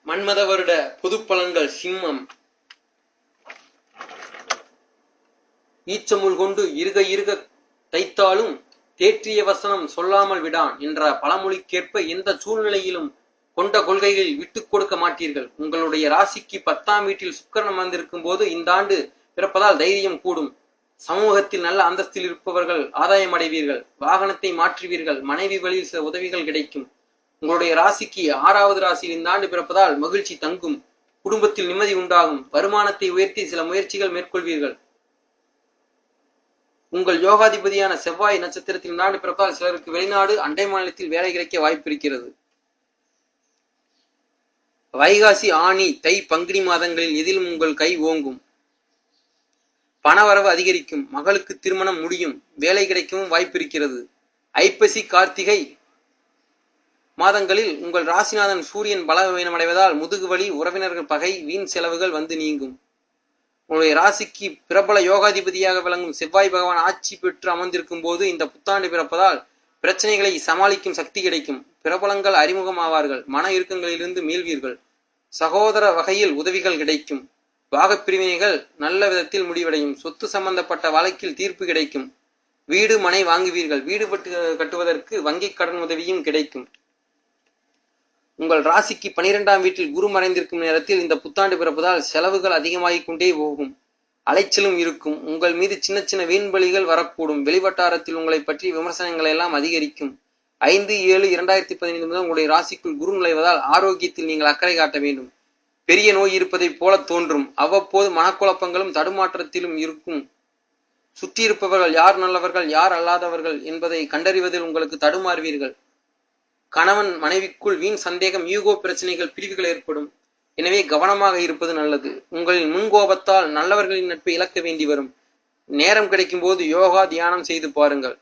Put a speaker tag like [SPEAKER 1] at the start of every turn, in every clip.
[SPEAKER 1] மன்மத வருட பொதுப்பலன்கள். சிம்மம். ஈச்சமுள் கொண்டு இருக இருக தைத்தாலும் தேற்றிய வசனம் சொல்லாமல் விடான் என்ற பழமொழிக்கேற்ப எந்த சூழ்நிலையிலும் கொண்ட கொள்கைகளில் விட்டுக் கொடுக்க மாட்டீர்கள். உங்களுடைய ராசிக்கு 10ஆம் வீட்டில் சுக்கிரன் அமர்ந்திருக்கும் போது இந்த ஆண்டு பிறப்பதால் தைரியம் கூடும். சமூகத்தில் நல்ல அந்தஸ்தில் இருப்பவர்கள் ஆதாயம் அடைவீர்கள். வாகனத்தை மாற்றுவீர்கள். மனைவி வழியில் சில உதவிகள் கிடைக்கும். உங்களுடைய ராசிக்கு 6வது ராசியில் இந்த ஆண்டு பிறப்பதால் மகிழ்ச்சி தங்கும். குடும்பத்தில் நிம்மதி உண்டாகும். வருமானத்தை உயர்த்தி சில முயற்சிகள் மேற்கொள்வீர்கள். உங்கள் யோகாதிபதியான செவ்வாய் நட்சத்திரத்தில் இந்த ஆண்டு பிறப்பதால் சிலருக்கு வெளிநாடு, அண்டை மாநிலத்தில் வேலை கிடைக்க வாய்ப்பு இருக்கிறது. வைகாசி, ஆனி, தை, பங்குனி மாதங்களில் எதிலும் உங்கள் கை ஓங்கும். பணவரவு அதிகரிக்கும். மகளுக்கு திருமணம் முடியும். வேலை கிடைக்கவும் வாய்ப்பு இருக்கிறது. ஐப்பசி, கார்த்திகை மாதங்களில் உங்கள் ராசிநாதன் சூரியன் பலவீனமடைவதால் முதுகுவலி, உறவினர்கள் பகை, வீண் செலவுகள் வந்து நீங்கும். உங்களுடைய ராசிக்கு பிரபல யோகாதிபதியாக விளங்கும் செவ்வாய் பகவான் ஆட்சி பெற்று அமர்ந்திருக்கும் போது இந்த புத்தாண்டு பிறப்பதால் பிரச்சனைகளை சமாளிக்கும் சக்தி கிடைக்கும். பிரபலங்கள் அறிமுகம் ஆவார்கள். மன இறுக்கங்களிலிருந்து மீள்வீர்கள். சகோதர வகையில் உதவிகள் கிடைக்கும். பாகப்பிரிவினைகள் நல்ல விதத்தில் முடிவடையும். சொத்து சம்பந்தப்பட்ட வழக்கில் தீர்ப்பு கிடைக்கும். வீடு மனை வாங்குவீர்கள். வீடு கட்டுவதற்கு வங்கி கடன் உதவியும் கிடைக்கும். உங்கள் ராசிக்கு 12ஆம் வீட்டில் குரு மறைந்திருக்கும் நேரத்தில் இந்த புத்தாண்டு பிறப்பதால் செலவுகள் அதிகமாகிக் கொண்டே போகும். அலைச்சலும் இருக்கும். உங்கள் மீது சின்ன சின்ன வீண்பலிகள் வரக்கூடும். வெளிவட்டாரத்தில் உங்களை பற்றி விமர்சனங்கள் எல்லாம் அதிகரிக்கும். 5/7/2015 முதல் உங்களுடைய ராசிக்குள் குரு நுழைவதால் ஆரோக்கியத்தில் நீங்கள் அக்கறை காட்ட வேண்டும். பெரிய நோய் இருப்பதைப் போல தோன்றும். அவ்வப்போது மனக்குழப்பங்களும் தடுமாற்றத்திலும் இருக்கும். சுற்றியிருப்பவர்கள் யார் நல்லவர்கள் யார் அல்லாதவர்கள் என்பதை கண்டறிவதில் உங்களுக்கு தடுமாறுவீர்கள். கணவன் மனைவிக்குள் வீண் சந்தேகம், ஈகோ பிரச்சனைகள், பிரிவுகள் ஏற்படும். எனவே கவனமாக இருப்பது நல்லது. உங்களின் முன்கோபத்தால் நல்லவர்களின் நட்பை இழக்க வேண்டி வரும். நேரம் கிடைக்கும் போது யோகா, தியானம் செய்து பாருங்கள்.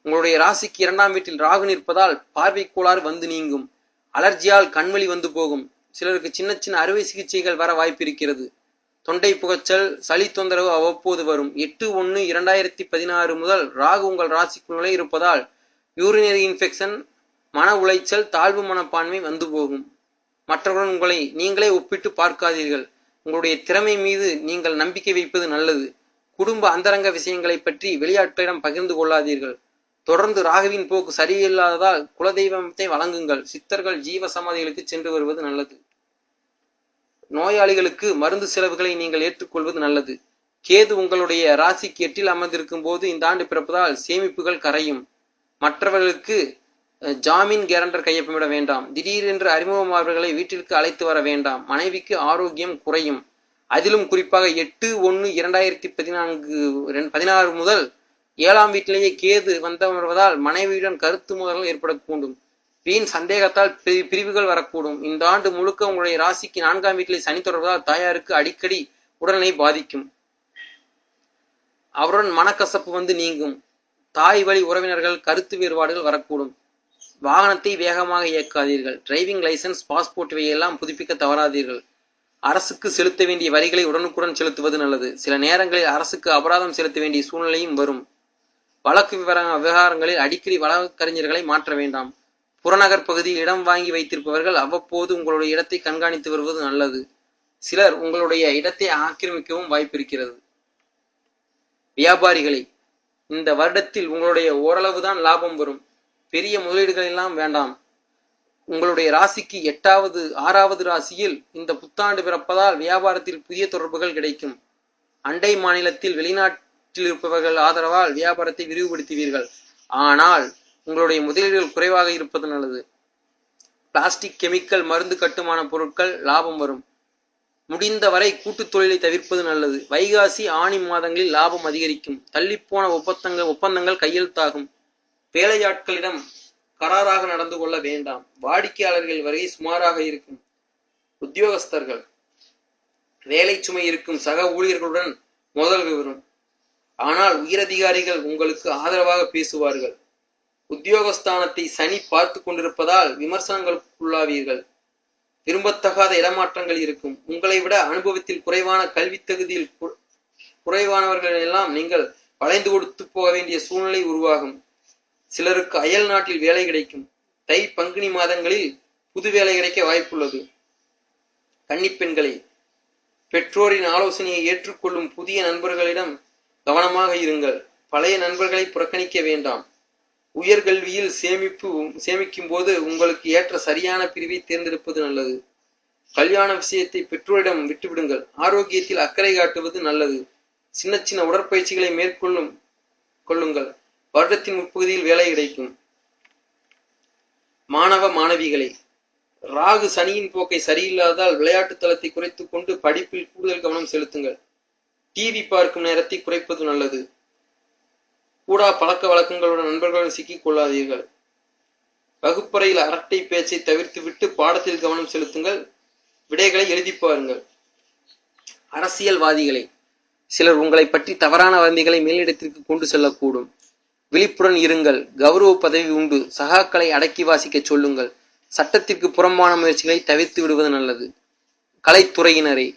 [SPEAKER 1] உங்களுடைய ராசிக்கு 2ஆம் வீட்டில் ராகு நிற்பதால் பார்வை கோளாறு வந்து நீங்கும். அலர்ஜியால் கண்வலி வந்து போகும். சிலருக்கு சின்ன சின்ன அறுவை சிகிச்சைகள் வர வாய்ப்பு இருக்கிறது. தொண்டை புகைச்சல், சளி தொந்தரவு அவ்வப்போது வரும். 8/1/2016 முதல் ராகு உங்கள் ராசிக்குள் நுழை இருப்பதால் யூரினரி இன்ஃபெக்ஷன், மன உளைச்சல், தாழ்வு மனப்பான்மை வந்து போகும். மற்றவர்கள் உங்களை நீங்களே ஒப்பிட்டு பார்க்காதீர்கள். உங்களுடைய திறமை மீது நீங்கள் நம்பிக்கை வைப்பது நல்லது. குடும்ப அந்தரங்க விஷயங்களை பற்றி வெளியாட்களிடம் பகிர்ந்து கொள்ளாதீர்கள். தொடர்ந்து ராகுவின் போக்கு சரியில்லாததால் குலதெய்வத்தை வழங்குங்கள். சித்தர்கள், ஜீவ சமாதிகளுக்கு சென்று வருவது நல்லது. நோயாளிகளுக்கு மருந்து செலவுகளை நீங்கள் ஏற்றுக்கொள்வது நல்லது. கேது உங்களுடைய ராசிக்கு 8இல் அமர்ந்திருக்கும் போது இந்த ஆண்டு பிறப்பதால் சேமிப்புகள் கரையும். மற்றவர்களுக்கு ஜாமீன் கேரண்டர் கையொப்பமிட வேண்டாம். திடீரென்று அறிமுகமானவர்களை வீட்டிற்கு அழைத்து வர வேண்டாம். மனைவிக்கு ஆரோக்கியம் குறையும். அதிலும் குறிப்பாக 8/1/2016 முதல் 7ஆம் வீட்டிலேயே கேது வந்தமர்வதால் மனைவியுடன் கருத்து மோதல்கள் ஏற்படக்கூடும். வீண் சந்தேகத்தால் பிரிவுகள் வரக்கூடும். இந்த ஆண்டு முழுக்க உங்களுடைய ராசிக்கு 4ஆம் வீட்டிலே சனி தொடர்வதால் தாயாருக்கு அடிக்கடி உடல்நிலை பாதிக்கும். அவருடன் மனக்கசப்பு வந்து நீங்கும். தாய் வழி உறவினர்கள் கருத்து வேறுபாடுகள் வரக்கூடும். வாகனத்தை வேகமாக இயக்காதீர்கள். டிரைவிங் லைசன்ஸ், பாஸ்போர்ட் இவையெல்லாம் புதுப்பிக்க தவறாதீர்கள். அரசுக்கு செலுத்த வேண்டிய வரிகளை உடனுக்குடன் செலுத்துவது நல்லது. சில நேரங்களில் அரசுக்கு அபராதம் செலுத்த வேண்டிய சூழ்நிலையும் வரும். வழக்கு விவகாரங்களில் அடிக்கடி வழக்கறிஞர்களை மாற்ற வேண்டாம். புறநகர் பகுதியில் இடம் வாங்கி வைத்திருப்பவர்கள் அவ்வப்போது உங்களுடைய இடத்தை கண்காணித்து வருவது நல்லது. சிலர் உங்களுடைய இடத்தை ஆக்கிரமிக்கவும் வாய்ப்பிருக்கிறது. வியாபாரிகளை இந்த வருடத்தில் உங்களுடைய ஓரளவுதான் லாபம் வரும். பெரிய முதலீடுகள் எல்லாம் வேண்டாம். உங்களுடைய ராசிக்கு 6வது ராசியில் இந்த புத்தாண்டு பிறப்பதால் வியாபாரத்தில் புதிய தொடர்புகள் கிடைக்கும். அண்டை மாநிலத்தில் வெளிநாட்டில் இருப்பவர்கள் ஆதரவால் வியாபாரத்தை விரிவுபடுத்துவீர்கள். ஆனால் உங்களுடைய முதலீடுகள் குறைவாக இருப்பது நல்லது. பிளாஸ்டிக், கெமிக்கல், மருந்து கட்டுமான பொருட்கள் லாபம் வரும். முடிந்த வரை கூட்டுத் தொழிலை தவிர்ப்பது நல்லது. வைகாசி, ஆனி மாதங்களில் லாபம் அதிகரிக்கும். தள்ளிப்போன ஒப்பந்தங்கள் கையெழுத்தாகும். வேலையாட்களிடம் கராராக நடந்து கொள்ள வேண்டாம். வாடிக்கையாளர்கள் வரை சுமாராக இருக்கும். உத்தியோகஸ்தர்கள் வேலை சுமை இருக்கும். சக ஊழியர்களுடன் மோதல்கள் வரும். ஆனால் உயரதிகாரிகள் உங்களுக்கு ஆதரவாக பேசுவார்கள். உத்தியோகஸ்தானத்தை சனி பார்த்து கொண்டிருப்பதால் விமர்சனங்களுக்குள்ளாவீர்கள். விரும்பத்தகாத இடமாற்றங்கள் இருக்கும். உங்களை விட அனுபவத்தில் குறைவான, கல்வி தகுதியில் குறைவானவர்கள் எல்லாம் நீங்கள் வளைந்து கொடுத்து போக வேண்டிய சூழ்நிலை உருவாகும். சிலருக்கு அயல் நாட்டில் வேலை கிடைக்கும். தை, பங்குனி மாதங்களில் புது வேலை கிடைக்க வாய்ப்புள்ளது. கன்னிப்பெண்களே, பெற்றோரின் ஆலோசனையை ஏற்றுக்கொள்ளும் புதிய நண்பர்களிடம் கவனமாக இருங்கள். பழைய நண்பர்களை புறக்கணிக்க வேண்டாம். உயர்கல்வியில் சேமிக்கும் போது உங்களுக்கு ஏற்ற சரியான பிரிவை தேர்ந்தெடுப்பது நல்லது. கல்யாண விஷயத்தை பெற்றோரிடம் விட்டுவிடுங்கள். ஆரோக்கியத்தில் அக்கறை காட்டுவது நல்லது. சின்ன சின்ன உடற்பயிற்சிகளை கொள்ளுங்கள். வருடத்தின் முற்பகுதியில் வேலை கிடைக்கும். மாணவ மாணவிகளே, ராகு சனியின் போக்கை சரியில்லாதால் விளையாட்டு தளத்தை குறைத்துக் கொண்டு படிப்பில் கூடுதல் கவனம் செலுத்துங்கள். டிவி பார்க்கும் நேரத்தை குறைப்பது நல்லது. கூடா பழக்க வழக்கங்களுடன் நண்பர்களுடன் சிக்கிக் கொள்ளாதீர்கள். வகுப்பறையில் அரட்டை பேச்சை தவிர்த்துவிட்டு பாடத்தில் கவனம் செலுத்துங்கள். விடைகளை எழுதி பாருங்கள். அரசியல்வாதிகளே, சிலர் உங்களை பற்றி தவறான வதந்திகளை மேலிடத்திற்கு கொண்டு செல்லக்கூடும். விழிப்புடன் இருங்கள். கௌரவ பதவி உண்டு. சகாக்களை அடக்கி வாசிக்க சொல்லுங்கள். சட்டத்திற்கு புறம்பான முயற்சிகளை தவிர்த்து விடுவது நல்லது. கலைத்துறையினரே,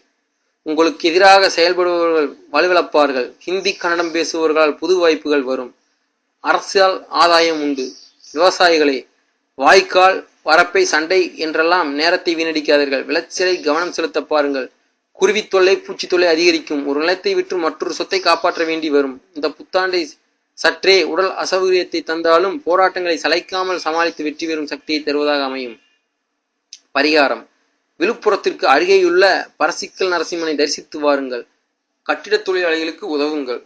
[SPEAKER 1] உங்களுக்கு எதிராக செயல்படுபவர்கள் வலுவிழப்பார்கள். ஹிந்தி கன்னடம் பேசுபவர்களால் புது வாய்ப்புகள் வரும். அரசியல் ஆதாயம் உண்டு. விவசாயிகளே, வாய்க்கால் வரப்பை சண்டை என்றெல்லாம் நேரத்தை வீணடிக்காதீர்கள். விளைச்சலை கவனம் செலுத்த பாருங்கள். குருவி தொல்லை பூச்சி தொல்லை அதிகரிக்கும். ஒரு நிலத்தை விற்று மற்றொரு சொத்தை காப்பாற்ற வேண்டி வரும். இந்த புத்தாண்டை சற்றே உடல் அசௌகரியத்தை தந்தாலும் போராட்டங்களை சளைக்காமல் சமாளித்து வெற்றி பெறும் சக்தியை தருவதாக அமையும். பரிகாரம்: விழுப்புரத்திற்கு அருகேயுள்ள பரசிக்கல் நரசிம்மனை தரிசித்து வாருங்கள். கட்டிடத் தொழிலாளிகளுக்கு உதவுங்கள்.